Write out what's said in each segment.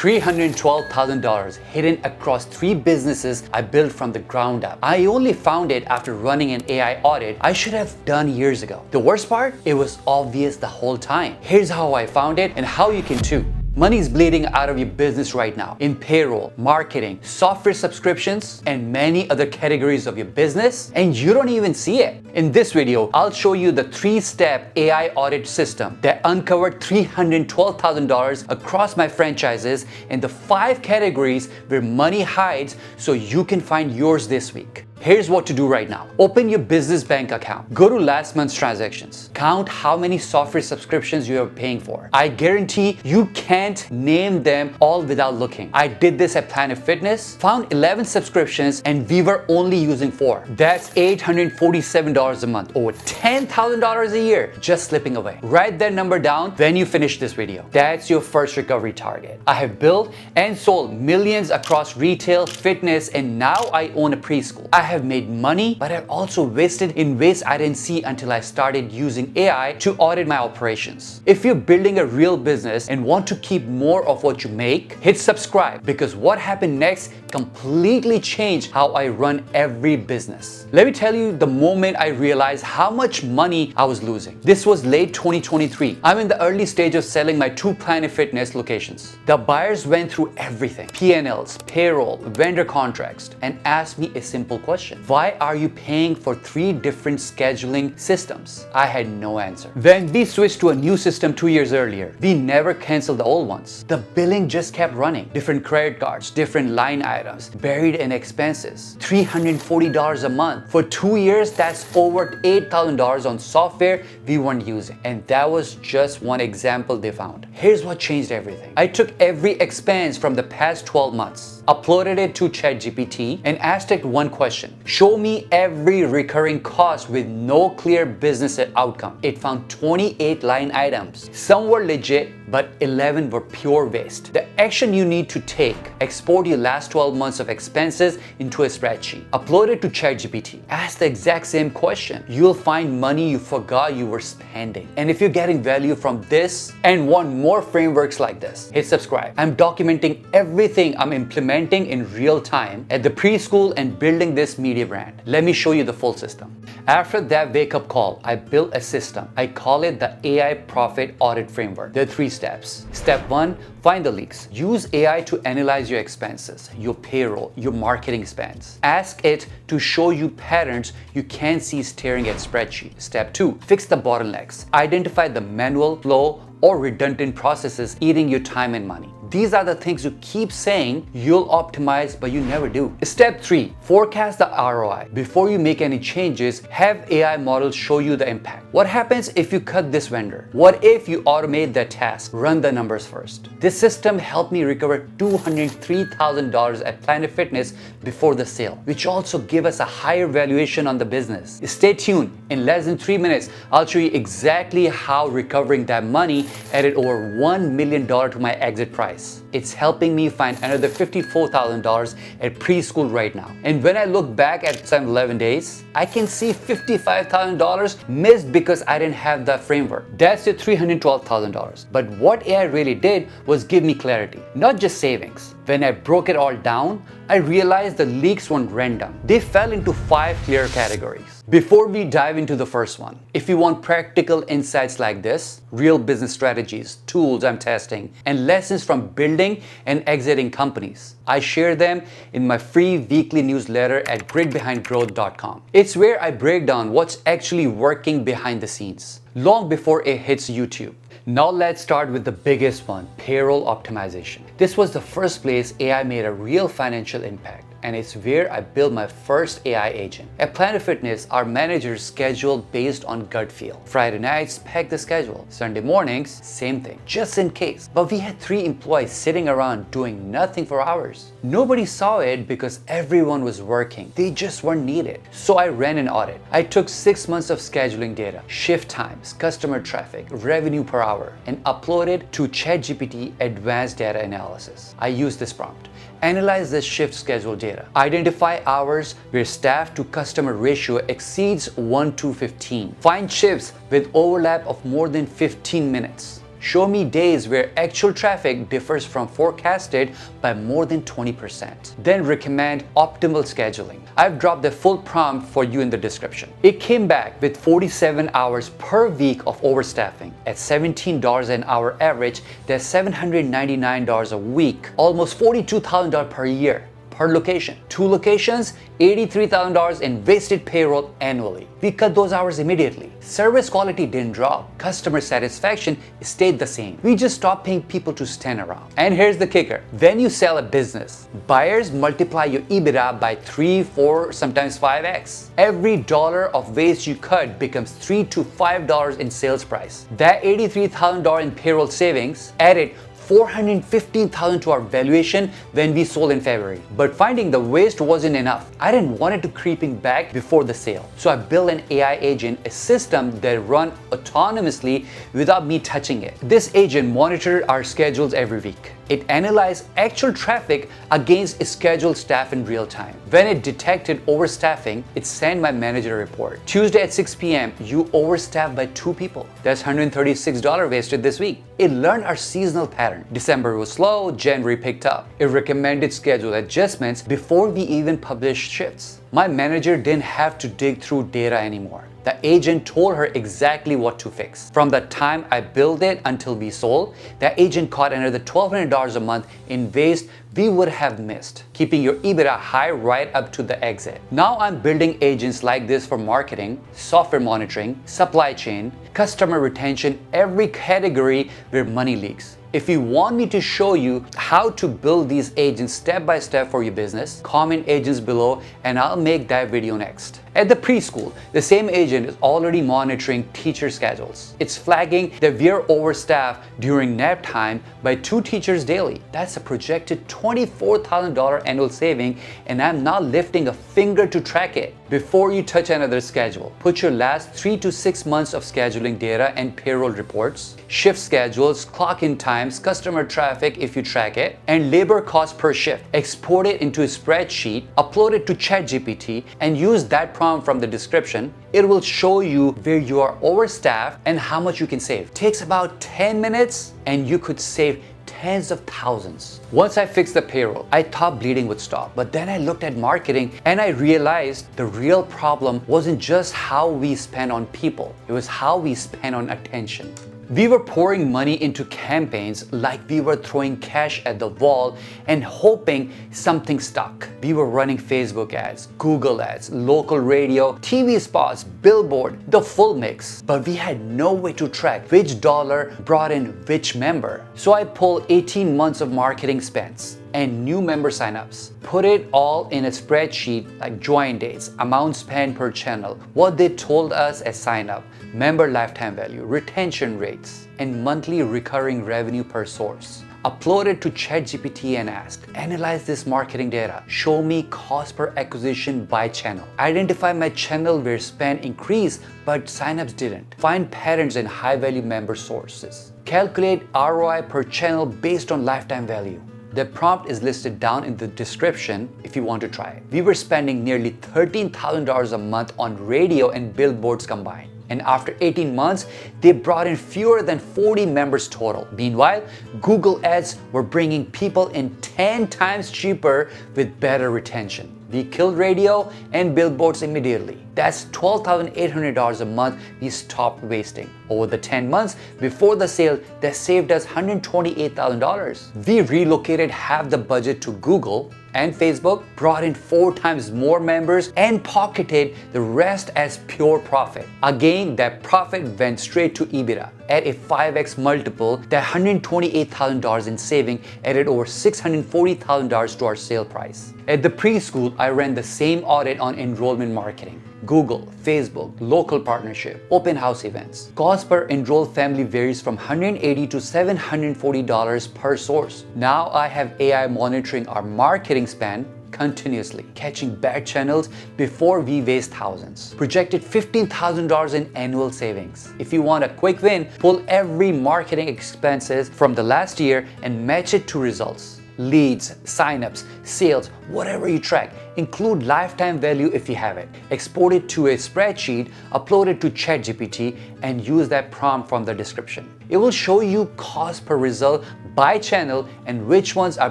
$312,000 hidden across 3 businesses I built from the ground up. I only found it after running an AI audit I should have done years ago. The worst part? It was obvious the whole time. Here's how I found it and how you can too. Money is bleeding out of your business right now in payroll, marketing, software subscriptions, and many other categories of your business, and you don't even see it. In this video, I'll show you the 3-step AI audit system that uncovered $312,000 across my franchises and the 5 categories where money hides so you can find yours this week. Here's what to do right now. Open your business bank account. Go to last month's transactions. Count how many software subscriptions you are paying for. I guarantee you can't name them all without looking. I did this at Planet Fitness, found 11 subscriptions, and we were only using 4. That's $847 a month, over $10,000 a year, just slipping away. Write that number down when you finish this video. That's your first recovery target. I have built and sold millions across retail, fitness, and now I own a preschool. I have made money, but I've also wasted in ways I didn't see until I started using AI to audit my operations. If you're building a real business and want to keep more of what you make, hit subscribe, because what happened next completely changed how I run every business. Let me tell you the moment I realized how much money I was losing. This was late 2023. I'm in the early stage of selling my 2 Planet Fitness locations. The buyers went through everything, P&Ls, payroll, vendor contracts, and asked me a simple question. Why are you paying for 3 different scheduling systems? I had no answer. When we switched to a new system 2 years earlier, we never canceled the old ones. The billing just kept running. Different credit cards, different line items, buried in expenses. $340 a month. For 2 years, that's over $8,000 on software we weren't using. And that was just one example they found. Here's what changed everything. I took every expense from the past 12 months, uploaded it to ChatGPT, and asked it one question. Show me every recurring cost with no clear business outcome. It found 28 line items. Some were legit, but 11 were pure waste. The action you need to take: export your last 12 months of expenses into a spreadsheet. Upload it to ChatGPT. Ask the exact same question. You'll find money you forgot you were spending. And if you're getting value from this and want more frameworks like this, hit subscribe. I'm documenting everything I'm implementing in real time at the preschool and building this media brand. Let me show you the full system. After that wake-up call, I built a system. I call it the AI Profit Audit Framework. There are 3 steps. Step 1, find the leaks. Use AI to analyze your expenses, your payroll, your marketing spends. Ask it to show you patterns you can't see staring at spreadsheet. Step 2, fix the bottlenecks. Identify the manual, slow, or redundant processes eating your time and money. These are the things you keep saying you'll optimize, but you never do. Step 3, forecast the ROI. Before you make any changes, have AI models show you the impact. What happens if you cut this vendor? What if you automate that task? Run the numbers first. This system helped me recover $203,000 at Planet Fitness before the sale, which also gave us a higher valuation on the business. Stay tuned. In less than 3 minutes, I'll show you exactly how recovering that money added over $1 million to my exit price. It's helping me find another $54,000 at preschool right now. And when I look back at 7-11 days, I can see $55,000 missed because I didn't have that framework. That's your $312,000. But what AI really did was give me clarity, not just savings. When I broke it all down, I realized the leaks weren't random. They fell into 5 clear categories. Before we dive into the first one, if you want practical insights like this, real business strategies, tools I'm testing, and lessons from building and exiting companies, I share them in my free weekly newsletter at gritbehindgrowth.com. It's where I break down what's actually working behind the scenes, long before it hits YouTube. Now let's start with the biggest one, payroll optimization. This was the first place AI made a real financial impact, and it's where I built my first AI agent. At Planet Fitness, our managers scheduled based on gut feel. Friday nights, peg the schedule. Sunday mornings, same thing, just in case. But we had 3 employees sitting around doing nothing for hours. Nobody saw it because everyone was working. They just weren't needed. So I ran an audit. I took 6 months of scheduling data, shift times, customer traffic, revenue per hour, and uploaded to ChatGPT Advanced Data Analysis. I used this prompt. Analyze this shift schedule data. Identify hours where staff to customer ratio exceeds 1 to 15. Find shifts with overlap of more than 15 minutes. Show me days where actual traffic differs from forecasted by more than 20%. Then recommend optimal scheduling. I've dropped the full prompt for you in the description. It came back with 47 hours per week of overstaffing. At $17 an hour average, that's $799 a week, almost $42,000 per year. Per location. 2 locations, $83,000 in wasted payroll annually. We cut those hours immediately. Service quality didn't drop. Customer satisfaction stayed the same. We just stopped paying people to stand around. And here's the kicker. When you sell a business, buyers multiply your EBITDA by 3, 4, sometimes 5x. Every dollar of waste you cut becomes $3 to $5 in sales price. That $83,000 in payroll savings added $415,000 to our valuation when we sold in February. But finding the waste wasn't enough. I didn't want it to creeping back before the sale. So I built an AI agent, a system that run autonomously without me touching it. This agent monitored our schedules every week. It analyzed actual traffic against scheduled staff in real time. When it detected overstaffing, it sent my manager a report. Tuesday at 6 p.m., you overstaffed by 2 people. That's $136 wasted this week. It learned our seasonal pattern. December was slow, January picked up. It recommended schedule adjustments before we even published shifts. My manager didn't have to dig through data anymore. The agent told her exactly what to fix. From the time I built it until we sold, the agent caught another $1,200 a month in waste we would have missed, keeping your EBITDA high right up to the exit. Now I'm building agents like this for marketing, software monitoring, supply chain, customer retention, every category where money leaks. If you want me to show you how to build these agents step by step for your business, comment agents below and I'll make that video next. At the preschool, the same agent is already monitoring teacher schedules. It's flagging that we're overstaffed during nap time by 2 teachers daily. That's a projected $24,000 annual saving and I'm not lifting a finger to track it. Before you touch another schedule, put your last 3 to 6 months of scheduling data and payroll reports, shift schedules, clock-in times, customer traffic if you track it, and labor cost per shift. Export it into a spreadsheet, upload it to ChatGPT, and use that prompt from the description. It will show you where you are overstaffed and how much you can save. Takes about 10 minutes and you could save tens of thousands. Once I fixed the payroll, I thought bleeding would stop. But then I looked at marketing and I realized the real problem wasn't just how we spend on people. It was how we spend on attention. We were pouring money into campaigns like we were throwing cash at the wall and hoping something stuck. We were running Facebook ads, Google ads, local radio, TV spots, billboard, the full mix. But we had no way to track which dollar brought in which member. So I pulled 18 months of marketing spends and new member signups. Put it all in a spreadsheet like join dates, amount spent per channel, what they told us as sign up, member lifetime value, retention rates, and monthly recurring revenue per source. Upload it to ChatGPT and ask, analyze this marketing data, show me cost per acquisition by channel. Identify my channel where spend increased but signups didn't. Find patterns in high value member sources. Calculate ROI per channel based on lifetime value. The prompt is listed down in the description if you want to try it. We were spending nearly $13,000 a month on radio and billboards combined. And after 18 months, they brought in fewer than 40 members total. Meanwhile, Google ads were bringing people in 10 times cheaper with better retention. We killed radio and billboards immediately. That's $12,800 a month we stopped wasting. Over the 10 months before the sale, that saved us $128,000. We relocated half the budget to Google and Facebook, brought in 4 times more members, and pocketed the rest as pure profit. Again, that profit went straight to EBITDA. At a 5x multiple, that $128,000 in saving added over $640,000 to our sale price. At the preschool, I ran the same audit on enrollment marketing. Google, Facebook, local partnership, open house events. Cost per enrolled family varies from $180 to $740 per source. Now I have AI monitoring our marketing spend continuously, catching bad channels before we waste thousands. Projected $15,000 in annual savings. If you want a quick win, pull every marketing expenses from the last year and match it to results. leads, signups, sales, whatever you track. Include lifetime value if you have it. Export it to a spreadsheet, upload it to ChatGPT, and use that prompt from the description. It will show you cost per result by channel and which ones are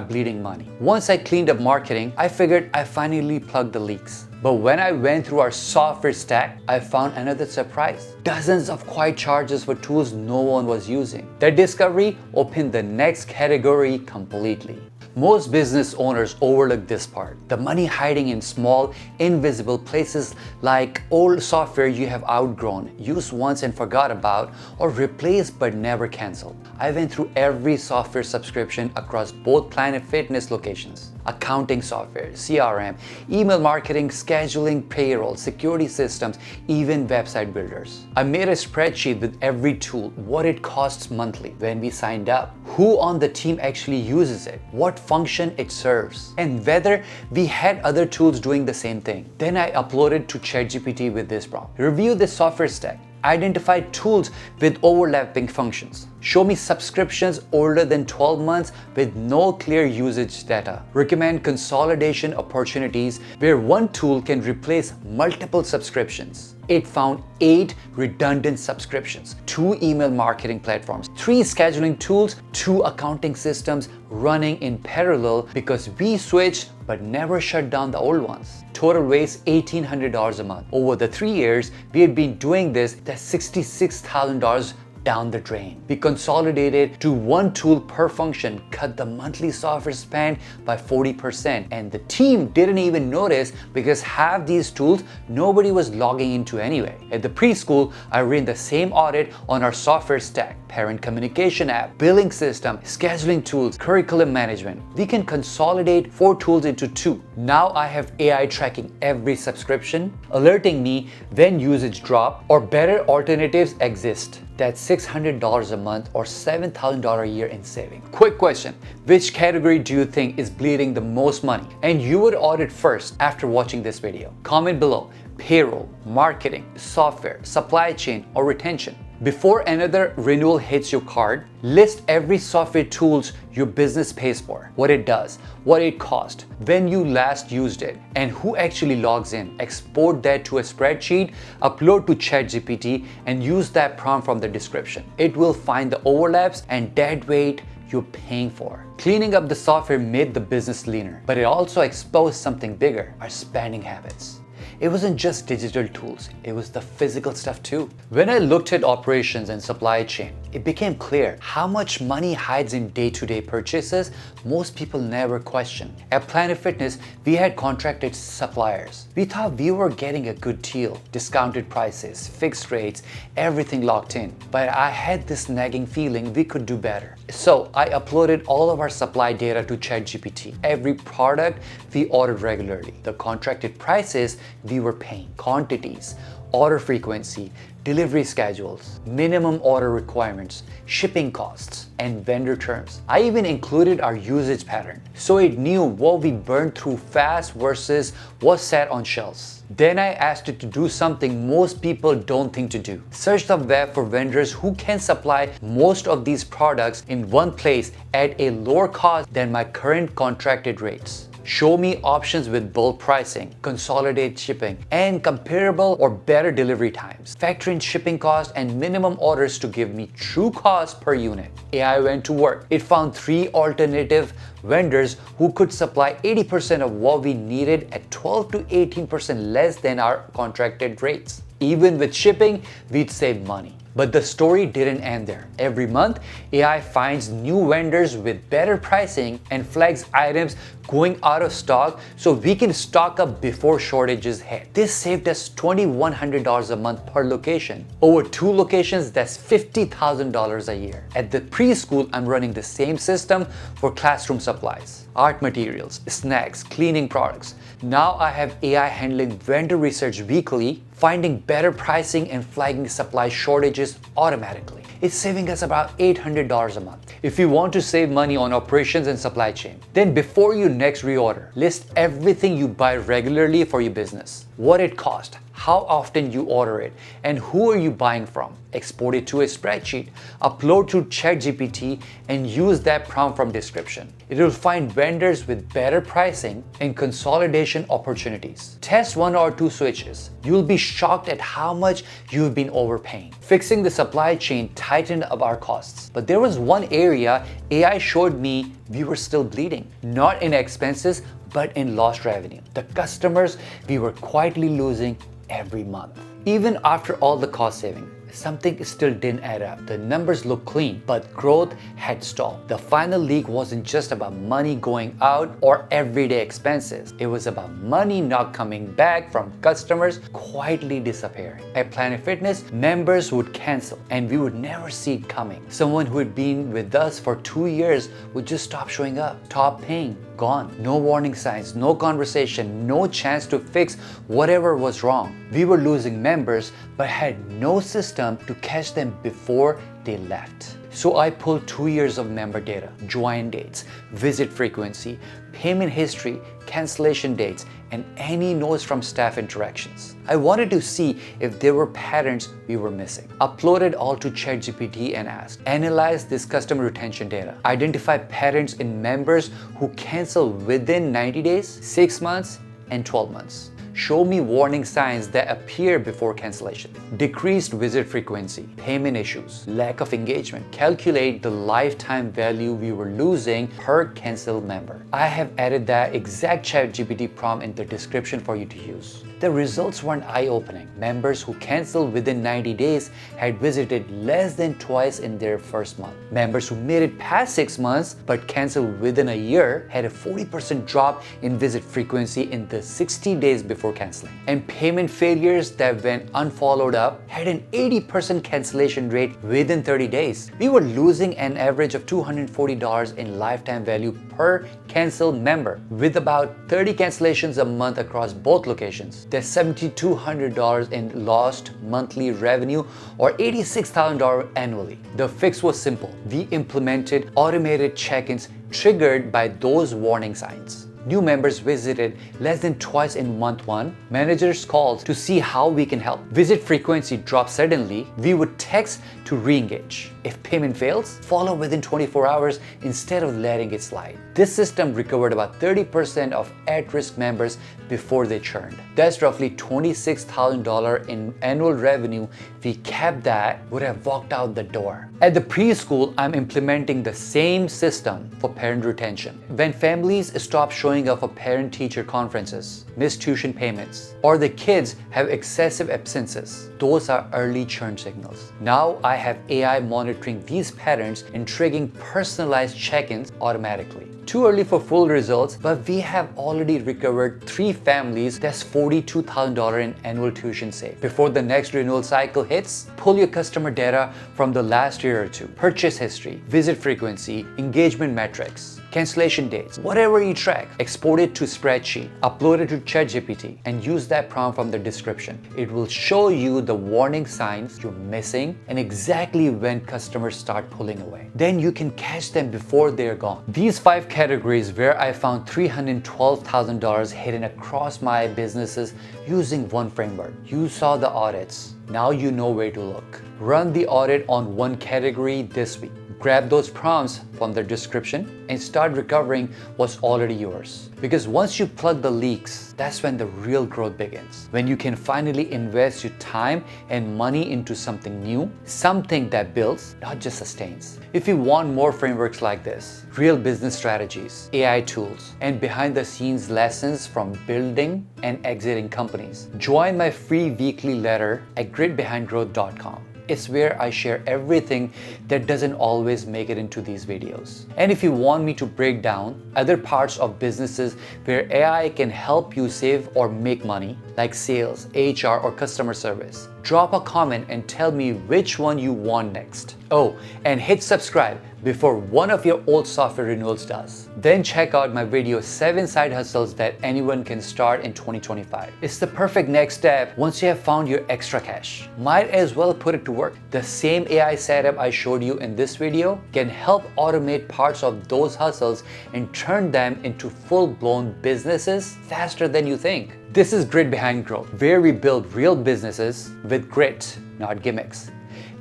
bleeding money. Once I cleaned up marketing, I figured I finally plugged the leaks. But when I went through our software stack, I found another surprise. Dozens of quiet charges for tools no one was using. That discovery opened the next category completely. Most business owners overlook this part. The money hiding in small, invisible places like old software you have outgrown, used once and forgot about, or replaced but never canceled. I went through every software subscription across both Planet Fitness locations. Accounting software, CRM, email marketing, scheduling, payroll, security systems, even website builders. I made a spreadsheet with every tool, what it costs monthly, when we signed up, who on the team actually uses it, what function it serves, and whether we had other tools doing the same thing. Then I uploaded to ChatGPT with this prompt. Review the software stack. Identify tools with overlapping functions. Show me subscriptions older than 12 months with no clear usage data. Recommend consolidation opportunities where one tool can replace multiple subscriptions. It found 8 redundant subscriptions, 2 email marketing platforms, 3 scheduling tools, 2 accounting systems running in parallel because we switched but never shut down the old ones. Total waste $1,800 a month. Over the 3 years we had been doing this, that's $66,000 down the drain. We consolidated to one tool per function, cut the monthly software spend by 40%, and the team didn't even notice because half these tools nobody was logging into anyway. At the preschool, I ran the same audit on our software stack, parent communication app, billing system, scheduling tools, curriculum management. We can consolidate 4 tools into 2. Now I have AI tracking every subscription, alerting me when usage drop or better alternatives exist. That's $600 a month or $7,000 a year in savings. Quick question, which category do you think is bleeding the most money and you would audit first after watching this video? Comment below. Payroll, marketing, software, supply chain, or retention. Before another renewal hits your card, list every software tools your business pays for, what it does, what it cost, when you last used it, and who actually logs in. Export that to a spreadsheet, upload to ChatGPT, and use that prompt from the description. It will find the overlaps and dead weight you're paying for. Cleaning up the software made the business leaner, but it also exposed something bigger, our spending habits. It wasn't just digital tools, it was the physical stuff too. When I looked at operations and supply chain, it became clear how much money hides in day-to-day purchases most people never question. At Planet Fitness, we had contracted suppliers. We thought we were getting a good deal, discounted prices, fixed rates, everything locked in. But I had this nagging feeling we could do better. So I uploaded all of our supply data to ChatGPT. Every product we ordered regularly, the contracted prices we were paying, quantities, order frequency, delivery schedules, minimum order requirements, shipping costs, and vendor terms. I even included our usage pattern, so it knew what we burned through fast versus what sat on shelves. Then I asked it to do something most people don't think to do. Search the web for vendors who can supply most of these products in one place at a lower cost than my current contracted rates. Show me options with bulk pricing, consolidate shipping, and comparable or better delivery times. Factor in shipping costs and minimum orders to give me true cost per unit. AI went to work. It found 3 alternative vendors who could supply 80% of what we needed at 12 to 18% less than our contracted rates. Even with shipping, we'd save money. But the story didn't end there. Every month, AI finds new vendors with better pricing and flags items going out of stock so we can stock up before shortages hit. This saved us $2,100 a month per location. Over 2 locations, that's $50,000 a year. At the preschool, I'm running the same system for classroom supplies, art materials, snacks, cleaning products. Now I have AI handling vendor research weekly, finding better pricing and flagging supply shortages automatically. It's saving us about $800 a month. If you want to save money on operations and supply chain, then before you next reorder, list everything you buy regularly for your business. what it cost, how often you order it, and who are you buying from. Export it to a spreadsheet, upload to ChatGPT, and use that prompt from description. It will find vendors with better pricing and consolidation opportunities. Test 1 or 2 switches. You'll be shocked at how much you've been overpaying. Fixing the supply chain tightened up our costs. But there was one area AI showed me we were still bleeding. Not in expenses, but in lost revenue. The customers we were quietly losing every month. Even after all the cost saving, something still didn't add up. The numbers looked clean, but growth had stalled. The final leak wasn't just about money going out or everyday expenses. It was about money not coming back from customers quietly disappearing. At Planet Fitness, members would cancel and we would never see it coming. Someone who had been with us for 2 years would just stop showing up, stop paying, gone. No warning signs, no conversation, no chance to fix whatever was wrong. We were losing members but had no system to catch them before they left. So I pulled 2 years of member data, join dates, visit frequency, payment history, cancellation dates, and any notes from staff interactions. I wanted to see if there were patterns we were missing. Uploaded all to ChatGPT and asked, analyze this customer retention data. Identify patterns in members who cancel within 90 days, 6 months, and 12 months. Show me warning signs that appear before cancellation. Decreased visit frequency, payment issues, lack of engagement. Calculate the lifetime value we were losing per canceled member. I have added that exact ChatGPT prompt in the description for you to use. The results weren't eye-opening. Members who canceled within 90 days had visited less than twice in their first month. Members who made it past 6 months but canceled within a year had a 40% drop in visit frequency in the 60 days before canceling. And payment failures that went unfollowed up had an 80% cancellation rate within 30 days. We were losing an average of $240 in lifetime value per canceled member, with about 30 cancellations a month across both locations. That's $7,200 in lost monthly revenue or $86,000 annually. The fix was simple. We implemented automated check-ins triggered by those warning signs. New members visited less than twice in month 1. Managers called to see how we can help. Visit frequency dropped suddenly. We would text to re-engage. If payment fails, follow within 24 hours instead of letting it slide. This system recovered about 30% of at-risk members before they churned. That's roughly $26,000 in annual revenue. If we kept that, would have walked out the door. At the preschool, I'm implementing the same system for parent retention. When families stop showing up for parent-teacher conferences, miss tuition payments, or the kids have excessive absences, those are early churn signals. Now I have AI monitoring these patterns and triggering personalized check-ins automatically. Too early for full results, but we have already recovered 3 families. That's $42,000 in annual tuition saved. Before the next renewal cycle hits, pull your customer data from the last year or two. Purchase history, visit frequency, engagement metrics, cancellation dates, whatever you track, export it to spreadsheet, upload it to ChatGPT, and use that prompt from the description. It will show you the warning signs you're missing and exactly when customers start pulling away. Then you can catch them before they're gone. These 5 categories where I found $312,000 hidden across my businesses using one framework. You saw the audits. Now you know where to look. Run the audit on one category this week. Grab those prompts from the description and start recovering what's already yours. Because once you plug the leaks, that's when the real growth begins. When you can finally invest your time and money into something new, something that builds, not just sustains. If you want more frameworks like this, real business strategies, AI tools, and behind-the-scenes lessons from building and exiting companies, join my free weekly letter at gritbehindgrowth.com. It's where I share everything that doesn't always make it into these videos. And if you want me to break down other parts of businesses where AI can help you save or make money, like sales, HR, or customer service, drop a comment and tell me which one you want next. Oh, and hit subscribe before one of your old software renewals does. Then check out my video 7 side hustles that anyone can start in 2025. It's the perfect next step once you have found your extra cash. Might as well put it to work. The same AI setup I showed you in this video can help automate parts of those hustles and turn them into full-blown businesses faster than you think. This is Grit Behind Growth, where we build real businesses with grit, not gimmicks.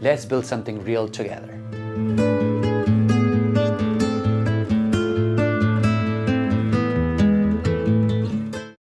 Let's build something real together.